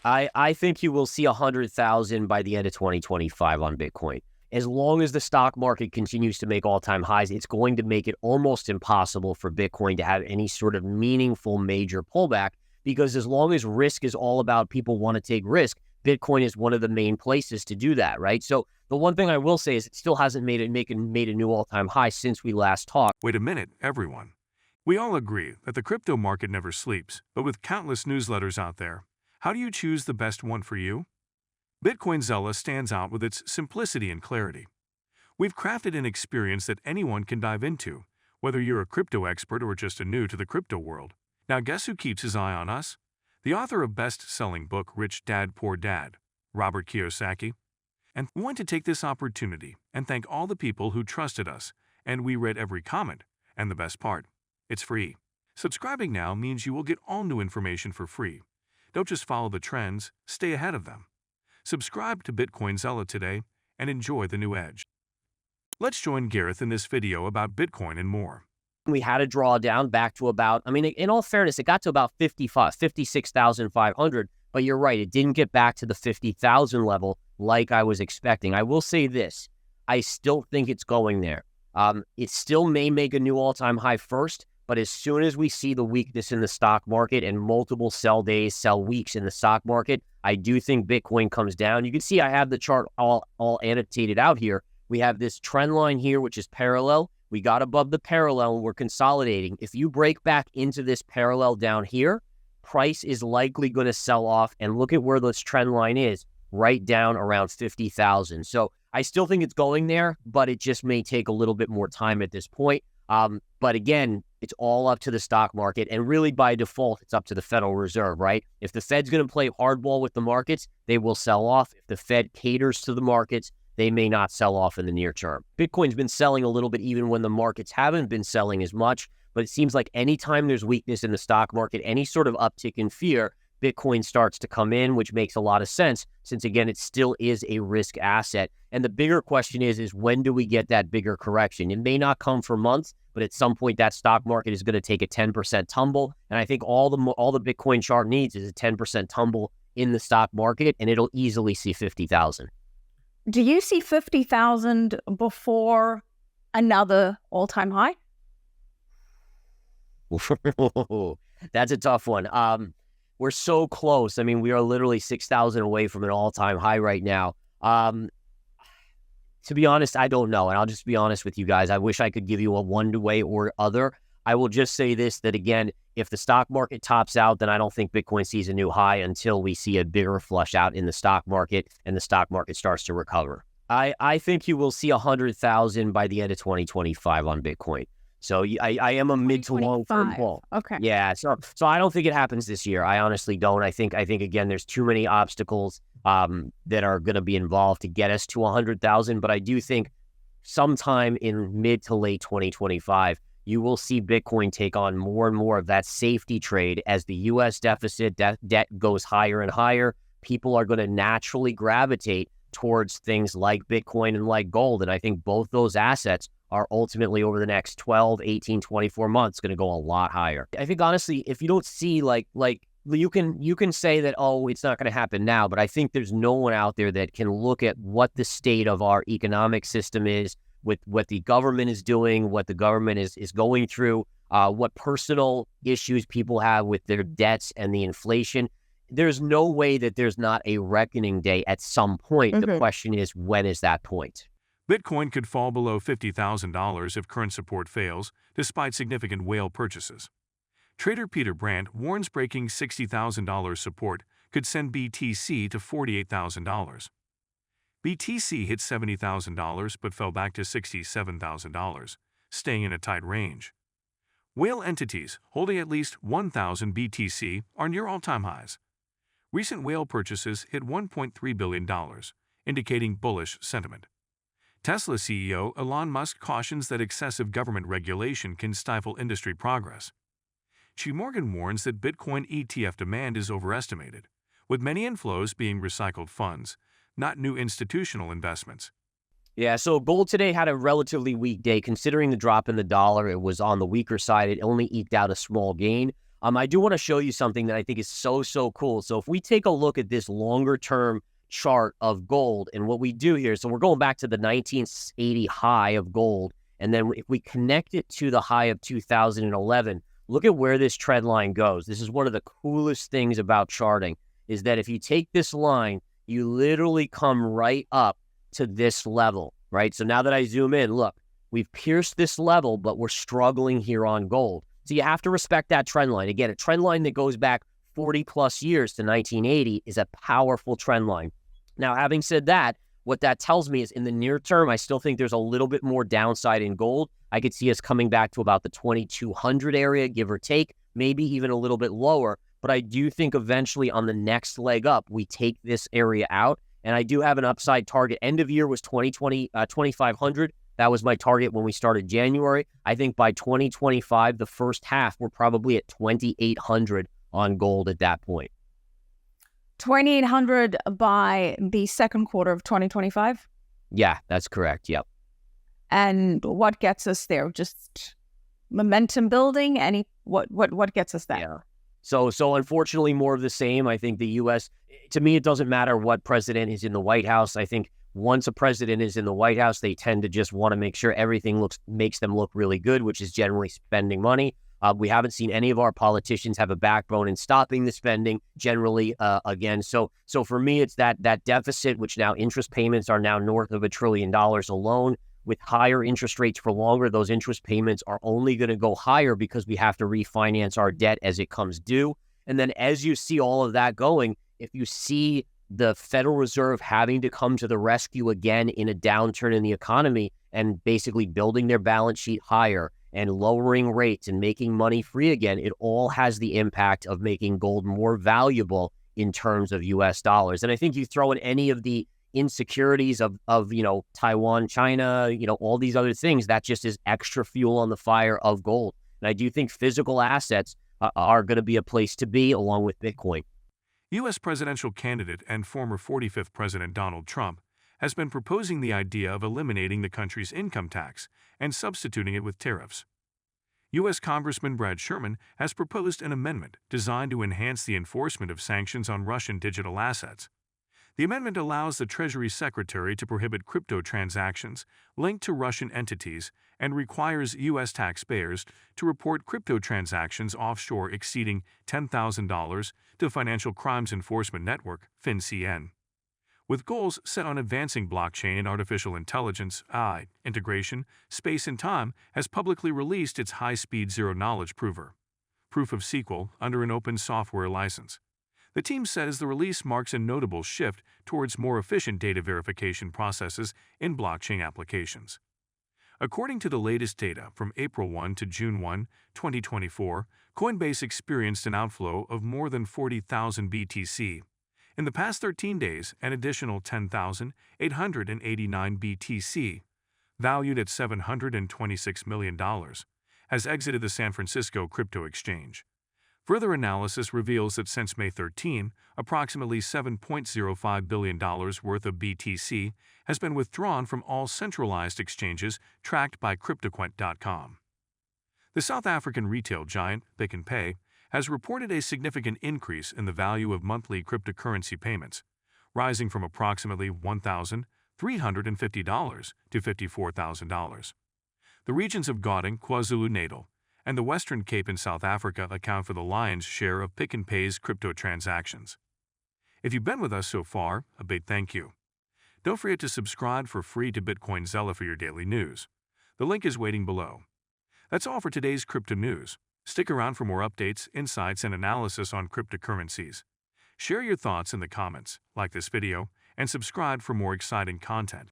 I think you will see 100,000 by the end of 2025 on Bitcoin. As long as the stock market continues to make all-time highs, it's going to make it almost impossible for Bitcoin to have any sort of meaningful major pullback, because as long as risk is all about people want to take risk, Bitcoin is one of the main places to do that, right? So the one thing I will say is it still hasn't made a new all-time high since we last talked. Wait a minute, everyone. We all agree that the crypto market never sleeps, but with countless newsletters out there, how do you choose the best one for you? Bitcoin Zella stands out with its simplicity and clarity. We've crafted an experience that anyone can dive into, whether you're a crypto expert or just a new to the crypto world. Now guess who keeps his eye on us? The author of best-selling book Rich Dad Poor Dad, Robert Kiyosaki. And we want to take this opportunity and thank all the people who trusted us, and we read every comment. And the best part, it's free. Subscribing now means you will get all new information for free. Don't just follow the trends, stay ahead of them. Subscribe to Bitcoin Zella today and enjoy the new edge. Let's join Gareth in this video about Bitcoin and more. We had a drawdown back to about, I mean, in all fairness, it got to about 56,500, but you're right, it didn't get back to the 50,000 level like I was expecting. I will say this, I still think it's going there. It still may make a new all-time high first, but as soon as we see the weakness in the stock market and multiple sell days, sell weeks in the stock market, I do think Bitcoin comes down. You can see I have the chart all annotated out here. We have this trend line here, which is parallel. We got above the parallel and we're consolidating. If you break back into this parallel down here, price is likely going to sell off, and look at where this trend line is, right down around 50,000. So I still think it's going there, but it just may take a little bit more time at this point. But again, it's all up to the stock market, and really by default, it's up to the Federal Reserve, right? If the Fed's going to play hardball with the markets, they will sell off. If the Fed caters to the markets, they may not sell off in the near term. Bitcoin's been selling a little bit even when the markets haven't been selling as much, but it seems like anytime there's weakness in the stock market, any sort of uptick in fear, Bitcoin starts to come in, which makes a lot of sense since, again, it still is a risk asset. And the bigger question is when do we get that bigger correction? It may not come for months, but at some point that stock market is going to take a 10% tumble. And I think all the Bitcoin chart needs is a 10% tumble in the stock market, and it'll easily see 50,000. Do you see 50,000 before another all-time high? That's a tough one. We're so close. I mean, we are literally 6,000 away from an all-time high right now. To be honest, I don't know. And I'll just be honest with you guys. I wish I could give you a one-way or other. I will just say this, that again, if the stock market tops out, then I don't think Bitcoin sees a new high until we see a bigger flush out in the stock market and the stock market starts to recover. I think you will see 100,000 by the end of 2025 on Bitcoin. So I am a mid to long term bull. Okay. Yeah. So I don't think it happens this year. I honestly don't. I think again, there's too many obstacles that are going to be involved to get us to 100,000. But I do think sometime in mid to late 2025, you will see Bitcoin take on more and more of that safety trade as the U.S. deficit debt goes higher and higher. People are going to naturally gravitate towards things like Bitcoin and like gold. And I think both those assets are ultimately over the next 12, 18, 24 months going to go a lot higher. I think honestly, if you don't see like you can say that, oh, it's not going to happen now, but I think there's no one out there that can look at what the state of our economic system is, with what the government is doing, what the government is going through, what personal issues people have with their debts and the inflation. There's no way that there's not a reckoning day at some point. Mm-hmm. The question is, when is that point? Bitcoin could fall below $50,000 if current support fails, despite significant whale purchases. Trader Peter Brandt warns breaking $60,000 support could send BTC to $48,000. BTC hit $70,000 but fell back to $67,000, staying in a tight range. Whale entities holding at least 1,000 BTC are near all-time highs. Recent whale purchases hit $1.3 billion, indicating bullish sentiment. Tesla CEO Elon Musk cautions that excessive government regulation can stifle industry progress. J.P. Morgan warns that Bitcoin ETF demand is overestimated, with many inflows being recycled funds, not new institutional investments. Yeah, so gold today had a relatively weak day. Considering the drop in the dollar, it was on the weaker side. It only eked out a small gain. I do want to show you something that I think is so cool. So if we take a look at this longer term chart of gold and what we do here, so we're going back to the 1980 high of gold. And then if we connect it to the high of 2011, look at where this trend line goes. This is one of the coolest things about charting, is that if you take this line, you literally come right up to this level, right? So now that I zoom in, look, we've pierced this level, but we're struggling here on gold. So you have to respect that trend line. Again, a trend line that goes back 40 plus years to 1980 is a powerful trend line. Now, having said that, what that tells me is in the near term, I still think there's a little bit more downside in gold. I could see us coming back to about the 2200 area, give or take, maybe even a little bit lower. But I do think eventually on the next leg up, we take this area out. And I do have an upside target. End of year was 2500. That was my target when we started January. I think by 2025, the first half, we're probably at 2800 on gold at that point. 2,800 by the second quarter of 2025? Yeah, that's correct. Yep. And what gets us there? Just momentum building? What gets us there? Yeah. So unfortunately, more of the same. I think the U.S., to me, it doesn't matter what president is in the White House. I think once a president is in the White House, they tend to just want to make sure everything makes them look really good, which is generally spending money. We haven't seen any of our politicians have a backbone in stopping the spending generally again. So for me, it's that deficit, which now interest payments are now north of $1 trillion alone. With higher interest rates for longer, those interest payments are only going to go higher because we have to refinance our debt as it comes due. And then as you see all of that going, if you see the Federal Reserve having to come to the rescue again in a downturn in the economy and basically building their balance sheet higher and lowering rates and making money free again, it all has the impact of making gold more valuable in terms of US dollars. And I think you throw in any of the insecurities of Taiwan, China, all these other things, that just is extra fuel on the fire of gold. And I do think physical assets are going to be a place to be along with Bitcoin. U.S. presidential candidate and former 45th President Donald Trump has been proposing the idea of eliminating the country's income tax and substituting it with tariffs. U.S. Congressman Brad Sherman has proposed an amendment designed to enhance the enforcement of sanctions on Russian digital assets. The amendment allows the Treasury Secretary to prohibit crypto transactions linked to Russian entities and requires U.S. taxpayers to report crypto transactions offshore exceeding $10,000 to Financial Crimes Enforcement Network, FinCEN. With goals set on advancing blockchain and artificial intelligence (AI) integration, Space and Time has publicly released its high-speed zero-knowledge prover, Proof of SQL, under an open software license. The team says the release marks a notable shift towards more efficient data verification processes in blockchain applications. According to the latest data from April 1 to June 1, 2024, Coinbase experienced an outflow of more than 40,000 BTC. In the past 13 days, an additional 10,889 BTC, valued at $726 million, has exited the San Francisco crypto exchange. Further analysis reveals that since May 13, approximately $7.05 billion worth of BTC has been withdrawn from all centralized exchanges tracked by CryptoQuant.com. The South African retail giant, Pick n Pay, has reported a significant increase in the value of monthly cryptocurrency payments, rising from approximately $1,350 to $54,000. The regions of Gauteng, KwaZulu-Natal, and the Western Cape in South Africa account for the lion's share of Pick n Pay's crypto transactions. If you've been with us so far, a big thank you. Don't forget to subscribe for free to Bitcoin Zella for your daily news. The link is waiting below. That's all for today's crypto news. Stick around for more updates, insights, and analysis on cryptocurrencies. Share your thoughts in the comments, like this video, and subscribe for more exciting content.